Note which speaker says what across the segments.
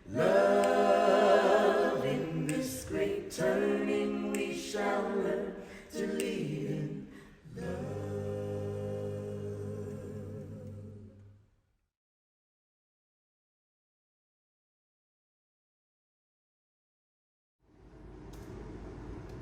Speaker 1: Love in this great turning, we shall learn to lead in love.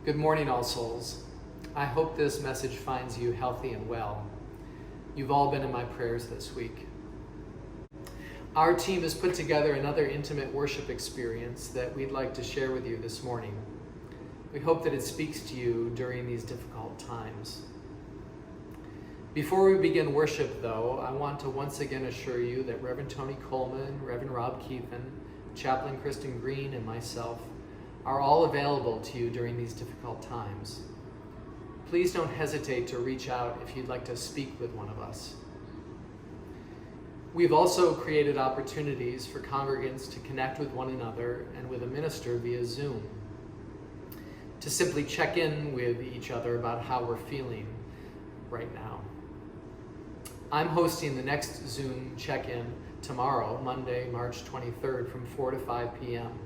Speaker 2: Good morning, All Souls. I hope this message finds you healthy and well. You've all been in my prayers this week. Our team has put together another intimate worship experience that we'd like to share with you this morning. We hope that it speaks to you during these difficult times. Before we begin worship, though, I want to once again assure you that Reverend Tony Coleman, Reverend Rob Keithan, Chaplain Kristen Green, and myself are all available to you during these difficult times. Please don't hesitate to reach out if you'd like to speak with one of us. We've also created opportunities for congregants to connect with one another and with a minister via Zoom, to simply check in with each other about how we're feeling right now. I'm hosting the next Zoom check-in tomorrow, Monday, March 23rd, from 4 to 5 p.m.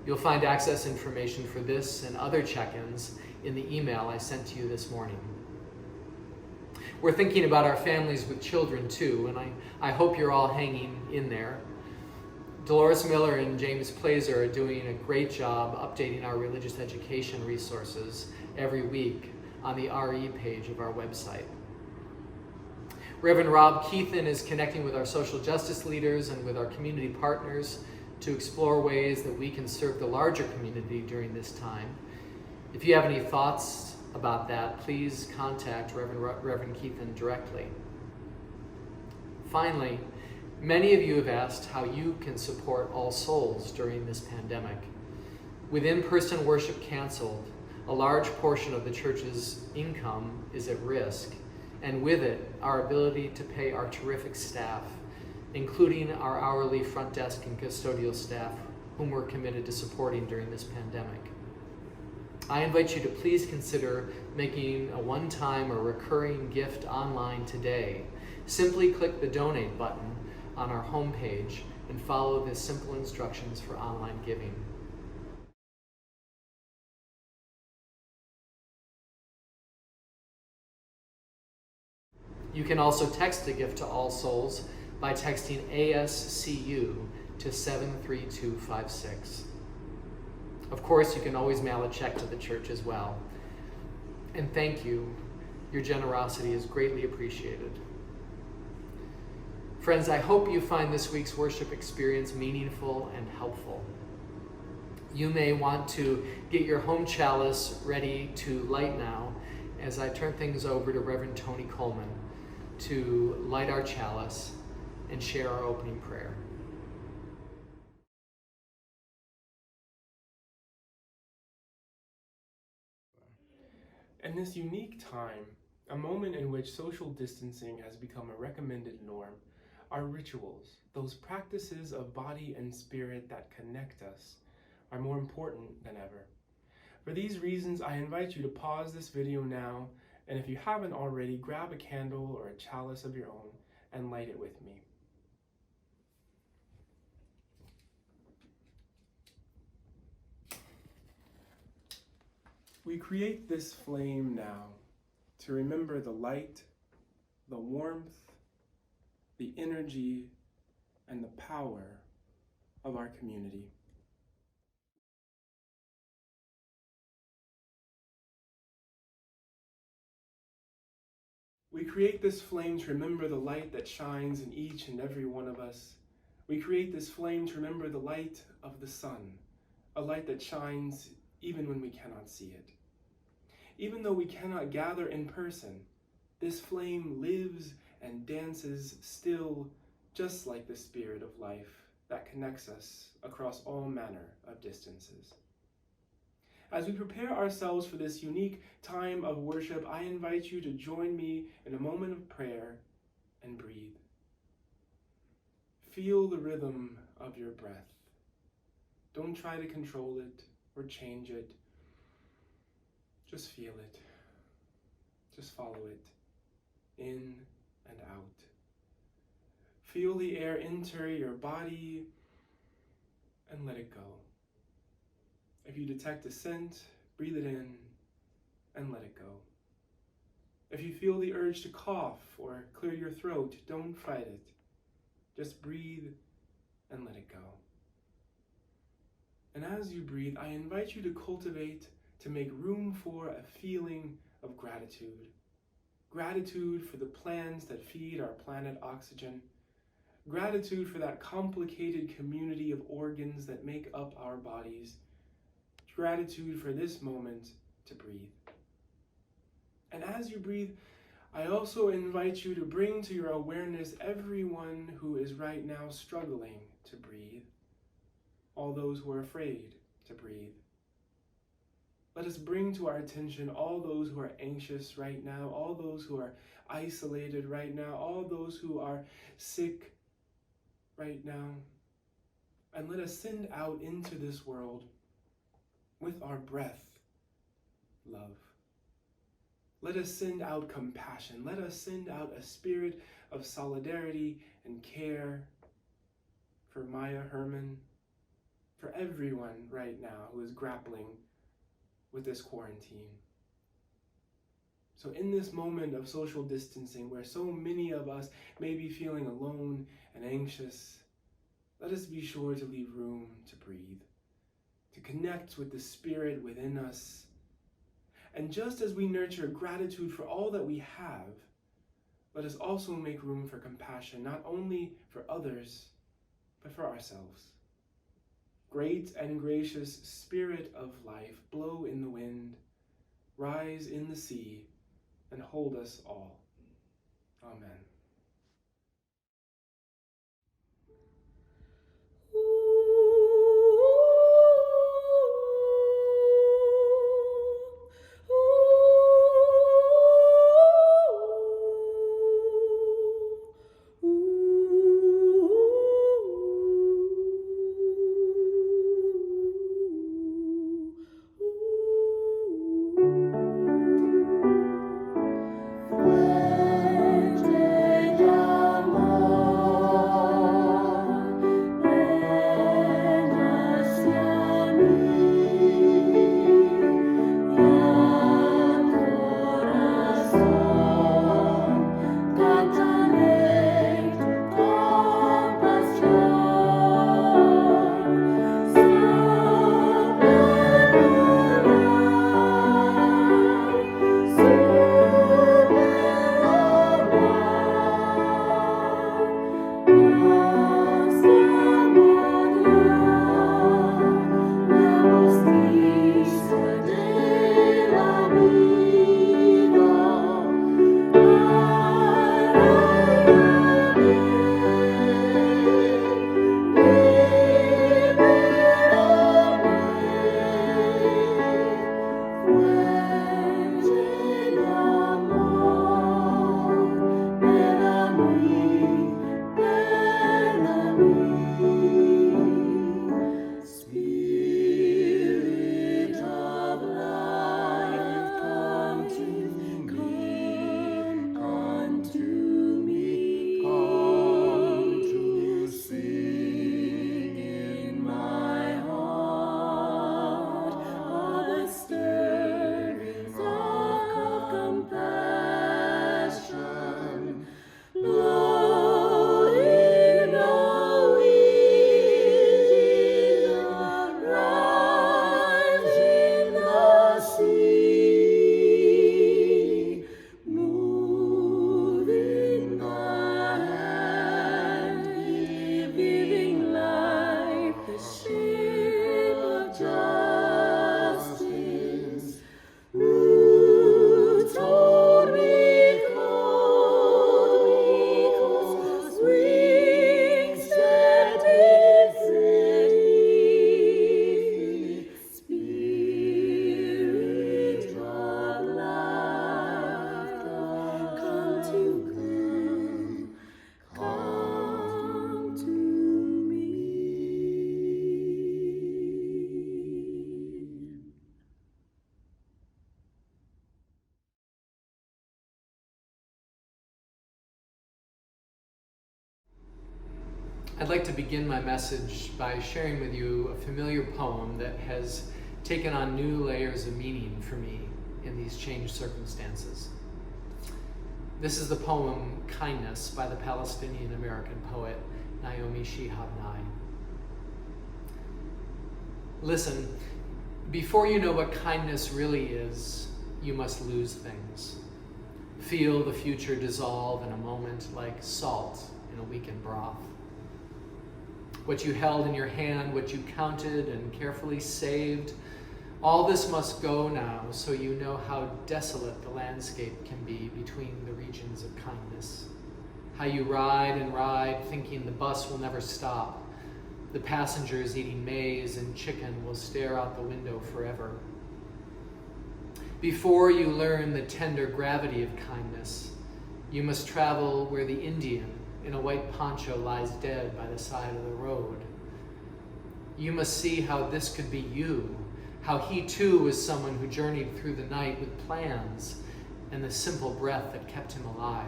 Speaker 2: You'll find access information for this and other check-ins in the email I sent to you this morning. We're thinking about our families with children too, and I hope you're all hanging in there. Dolores Miller and James Plazer are doing a great job updating our religious education resources every week on the RE page of our website. Reverend Rob Keithan is connecting with our social justice leaders and with our community partners to explore ways that we can serve the larger community during this time. If you have any thoughts about that, please contact Reverend Keithan directly. Finally, many of you have asked how you can support All Souls during this pandemic. With in-person worship canceled, a large portion of the church's income is at risk, and with it, our ability to pay our terrific staff, including our hourly front desk and custodial staff, whom we're committed to supporting during this pandemic. I invite you to please consider making a one-time or recurring gift online today. Simply click the donate button on our homepage and follow the simple instructions for online giving. You can also text a gift to All Souls by texting ASCU to 73256. Of course, you can always mail a check to the church as well. And thank you. Your generosity is greatly appreciated. Friends, I hope you find this week's worship experience meaningful and helpful. You may want to get your home chalice ready to light now as I turn things over to Reverend Tony Coleman to light our chalice and share our opening prayer.
Speaker 3: In this unique time, a moment in which social distancing has become a recommended norm, our rituals, those practices of body and spirit that connect us, are more important than ever. For these reasons, I invite you to pause this video now, and if you haven't already, grab a candle or a chalice of your own and light it with me. We create this flame now to remember the light, the warmth, the energy, and the power of our community. We create this flame to remember the light that shines in each and every one of us. We create this flame to remember the light of the sun, a light that shines even when we cannot see it. Even though we cannot gather in person, this flame lives and dances still, just like the spirit of life that connects us across all manner of distances. As we prepare ourselves for this unique time of worship, I invite you to join me in a moment of prayer and breathe. Feel the rhythm of your breath. Don't try to control it or change it. Just feel it. Just follow it, in and out. Feel the air enter your body and let it go. If you detect a scent, breathe it in and let it go. If you feel the urge to cough or clear your throat, don't fight it. Just breathe and let it go. And as you breathe, I invite you to cultivate, to make room for a feeling of gratitude. Gratitude for the plants that feed our planet oxygen. Gratitude for that complicated community of organs that make up our bodies. Gratitude for this moment to breathe. And as you breathe, I also invite you to bring to your awareness everyone who is right now struggling to breathe. All those who are afraid to breathe. Let us bring to our attention all those who are anxious right now, all those who are isolated right now, all those who are sick right now. And let us send out into this world with our breath, love. Let us send out compassion. Let us send out a spirit of solidarity and care for Maia Herman, for everyone right now who is grappling with this quarantine. So in this moment of social distancing, where so many of us may be feeling alone and anxious, let us be sure to leave room to breathe, to connect with the spirit within us. And just as we nurture gratitude for all that we have, let us also make room for compassion, not only for others, but for ourselves. Great and gracious Spirit of life, blow in the wind, rise in the sea, and hold us all. Amen.
Speaker 1: When
Speaker 2: I'd like to begin my message by sharing with you a familiar poem that has taken on new layers of meaning for me in these changed circumstances. This is the poem Kindness by the Palestinian-American poet NAOMI SHIHAB. Listen, before you know what kindness really is, you must lose things. Feel the future dissolve in a moment like salt in a weakened broth. What you held in your hand, what you counted and carefully saved, all this must go now so you know how desolate the landscape can be between the regions of kindness. How you ride and ride thinking the bus will never stop. The passengers eating maize and chicken will stare out the window forever. Before you learn the tender gravity of kindness, you must travel where the Indian in a white poncho lies dead by the side of the road. You must see how this could be you, how he too was someone who journeyed through the night with plans and the simple breath that kept him alive.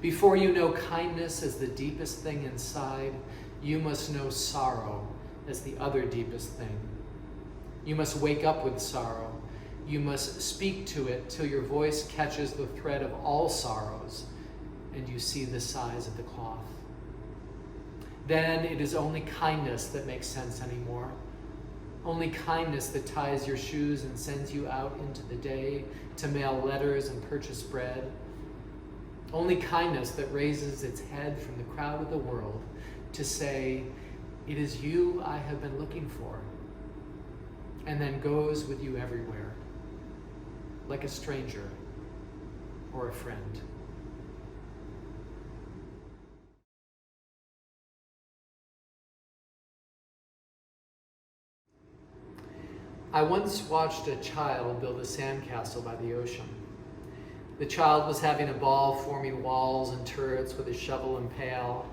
Speaker 2: Before you know kindness as the deepest thing inside, you must know sorrow as the other deepest thing. You must wake up with sorrow. You must speak to it till your voice catches the thread of all sorrows and you see the size of the cloth. Then it is only kindness that makes sense anymore. Only kindness that ties your shoes and sends you out into the day to mail letters and purchase bread. Only kindness that raises its head from the crowd of the world to say, "It is you I have been looking for," and then goes with you everywhere, like a stranger or a friend. I once watched a child build a sandcastle by the ocean. The child was having a ball forming walls and turrets with a shovel and pail,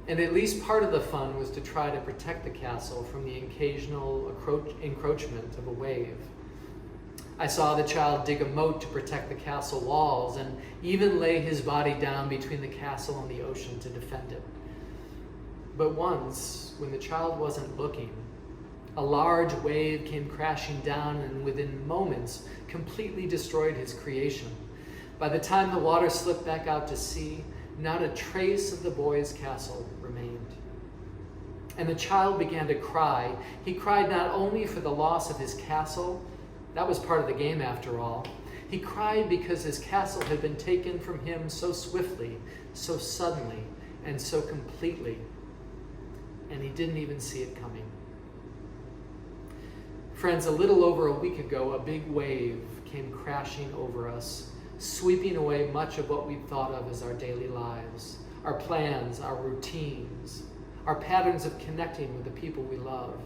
Speaker 2: and at least part of the fun was to try to protect the castle from the occasional encroachment of a wave. I saw the child dig a moat to protect the castle walls and even lay his body down between the castle and the ocean to defend it. But once, when the child wasn't looking, a large wave came crashing down and within moments completely destroyed his creation. By the time the water slipped back out to sea, not a trace of the boy's castle remained. And the child began to cry. He cried not only for the loss of his castle, that was part of the game after all. He cried because his castle had been taken from him so swiftly, so suddenly, and so completely, and he didn't even see it coming. Friends, a little over a week ago, a big wave came crashing over us, sweeping away much of what we thought of as our daily lives, our plans, our routines, our patterns of connecting with the people we love.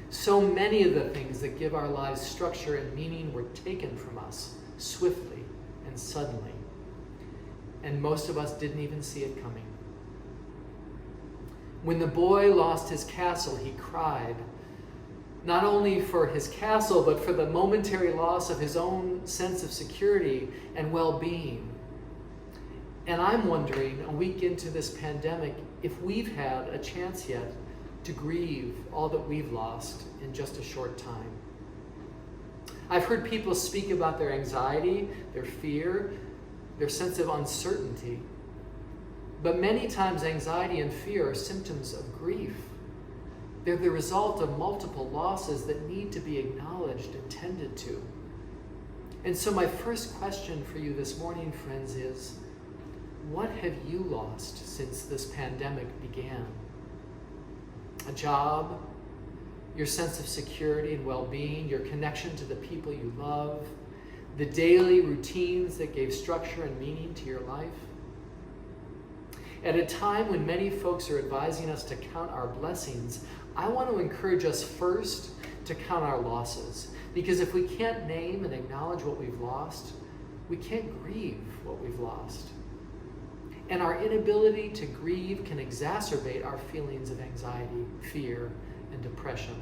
Speaker 2: So many of the things that give our lives structure and meaning were taken from us swiftly and suddenly, and most of us didn't even see it coming. When the boy lost his castle, he cried, not only for his castle, but for the momentary loss of his own sense of security and well-being. And I'm wondering, a week into this pandemic, if we've had a chance yet to grieve all that we've lost in just a short time. I've heard people speak about their anxiety, their fear, their sense of uncertainty. But many times anxiety and fear are symptoms of grief. They're the result of multiple losses that need to be acknowledged and tended to. And so my first question for you this morning, friends, is, what have you lost since this pandemic began? A job, your sense of security and well-being, your connection to the people you love, the daily routines that gave structure and meaning to your life? At a time when many folks are advising us to count our blessings, I want to encourage us first to count our losses. Because if we can't name and acknowledge what we've lost, we can't grieve what we've lost. And our inability to grieve can exacerbate our feelings of anxiety, fear, and depression.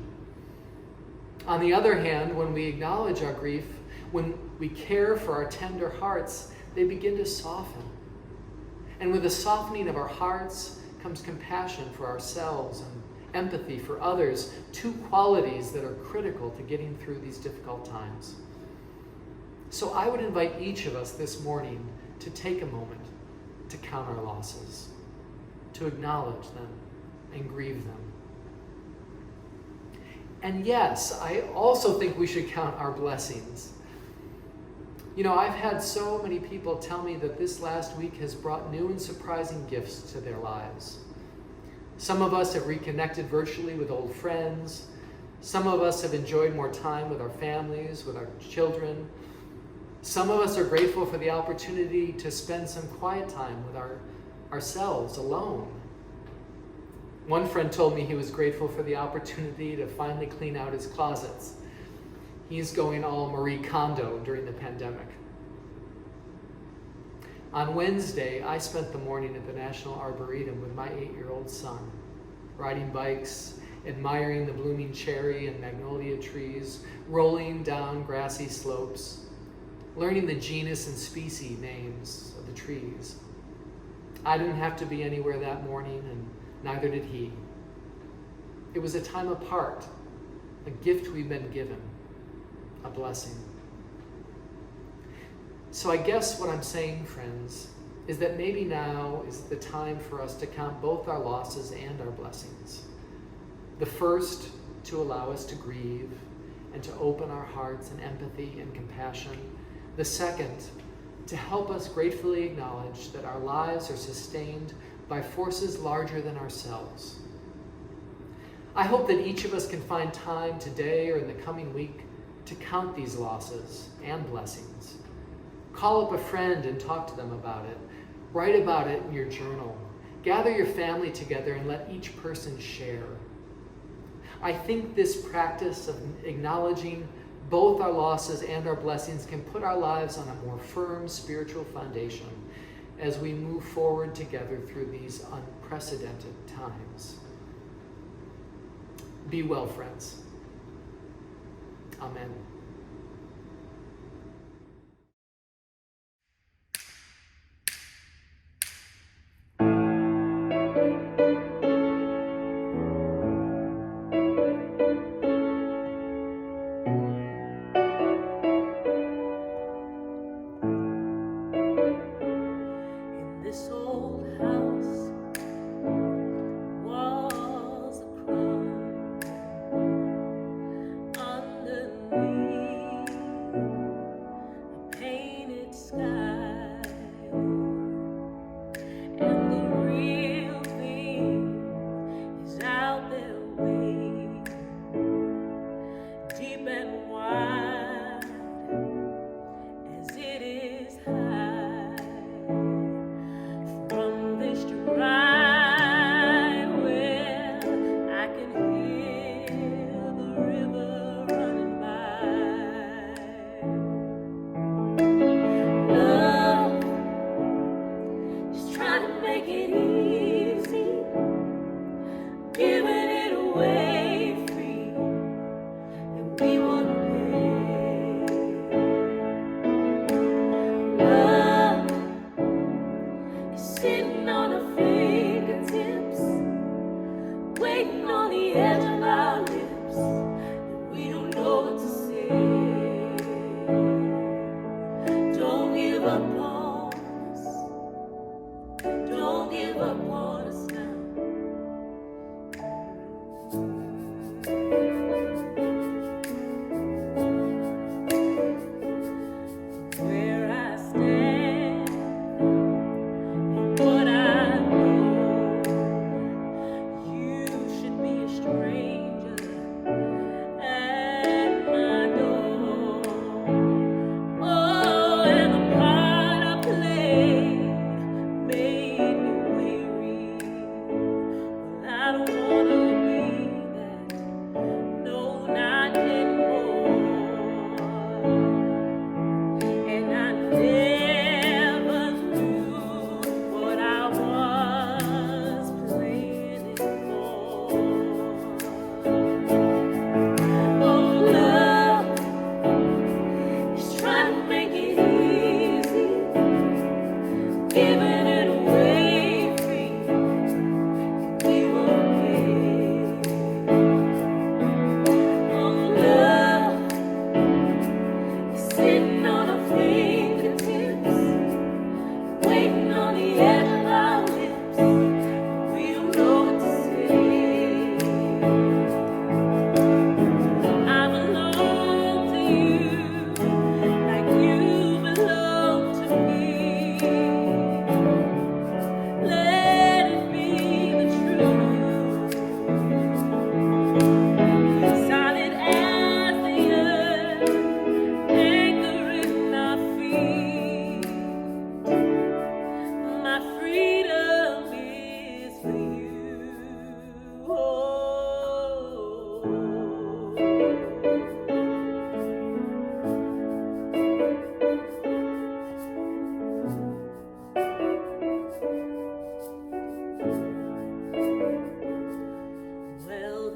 Speaker 2: On the other hand, when we acknowledge our grief, when we care for our tender hearts, they begin to soften. And with the softening of our hearts comes compassion for ourselves and empathy for others, two qualities that are critical to getting through these difficult times. So I would invite each of us this morning to take a moment to count our losses, to acknowledge them and grieve them. And yes, I also think we should count our blessings. You know, I've had so many people tell me that this last week has brought new and surprising gifts to their lives. Some of us have reconnected virtually with old friends. Some of us have enjoyed more time with our families, with our children. Some of us are grateful for the opportunity to spend some quiet time with ourselves alone. One friend told me he was grateful for the opportunity to finally clean out his closets. He's going all Marie Kondo during the pandemic. On Wednesday, I spent the morning at the National Arboretum with my 8-year-old son, riding bikes, admiring the blooming cherry and magnolia trees, rolling down grassy slopes, learning the genus and species names of the trees. I didn't have to be anywhere that morning, and neither did he. It was a time apart, a gift we've been given, a blessing. So I guess what I'm saying, friends, is that maybe now is the time for us to count both our losses and our blessings. The first, to allow us to grieve and to open our hearts in empathy and compassion. The second, to help us gratefully acknowledge that our lives are sustained by forces larger than ourselves. I hope that each of us can find time today or in the coming week to count these losses and blessings. Call up a friend and talk to them about it. Write about it in your journal. Gather your family together and let each person share. I think this practice of acknowledging both our losses and our blessings can put our lives on a more firm spiritual foundation as we move forward together through these unprecedented times. Be well, friends. Amen.
Speaker 1: Stranger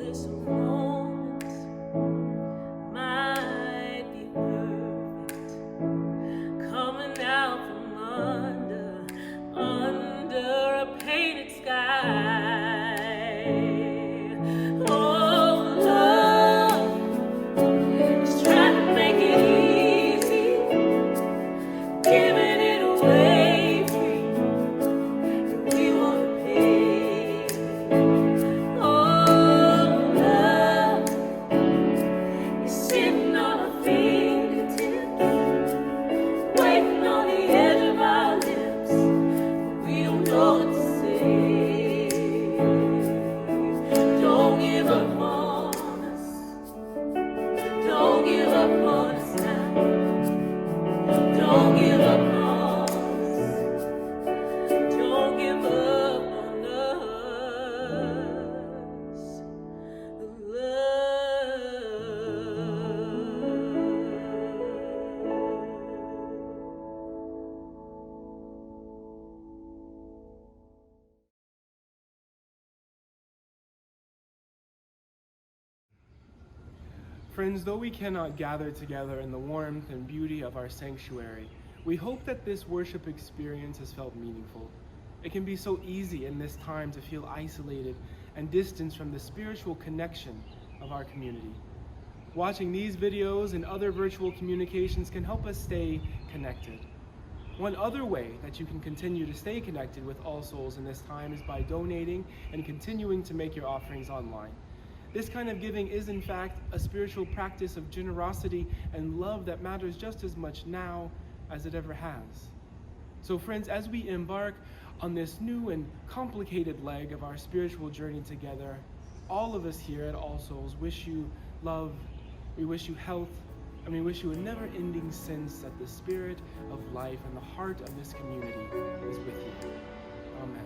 Speaker 1: this moment might be perfect, coming out from under a painted sky. Oh, love is trying to make it easy, giving it away free. We want to pay. Oh, love is sitting on our fingertips, waiting on the edge of our lips. We don't know what to say. Don't give up on us. Don't give up on us now. Don't give up on us. Don't give up on us.
Speaker 3: Friends, though we cannot gather together in the warmth and beauty of our sanctuary, we hope that this worship experience has felt meaningful. It can be so easy in this time to feel isolated and distanced from the spiritual connection of our community. Watching these videos and other virtual communications can help us stay connected. One other way that you can continue to stay connected with All Souls in this time is by donating and continuing to make your offerings online. This kind of giving is in fact a spiritual practice of generosity and love that matters just as much now as it ever has. So friends, as we embark on this new and complicated leg of our spiritual journey together, all of us here at All Souls wish you love, we wish you health, and we wish you a never-ending sense that the spirit of life and the heart of this community is with you. Amen.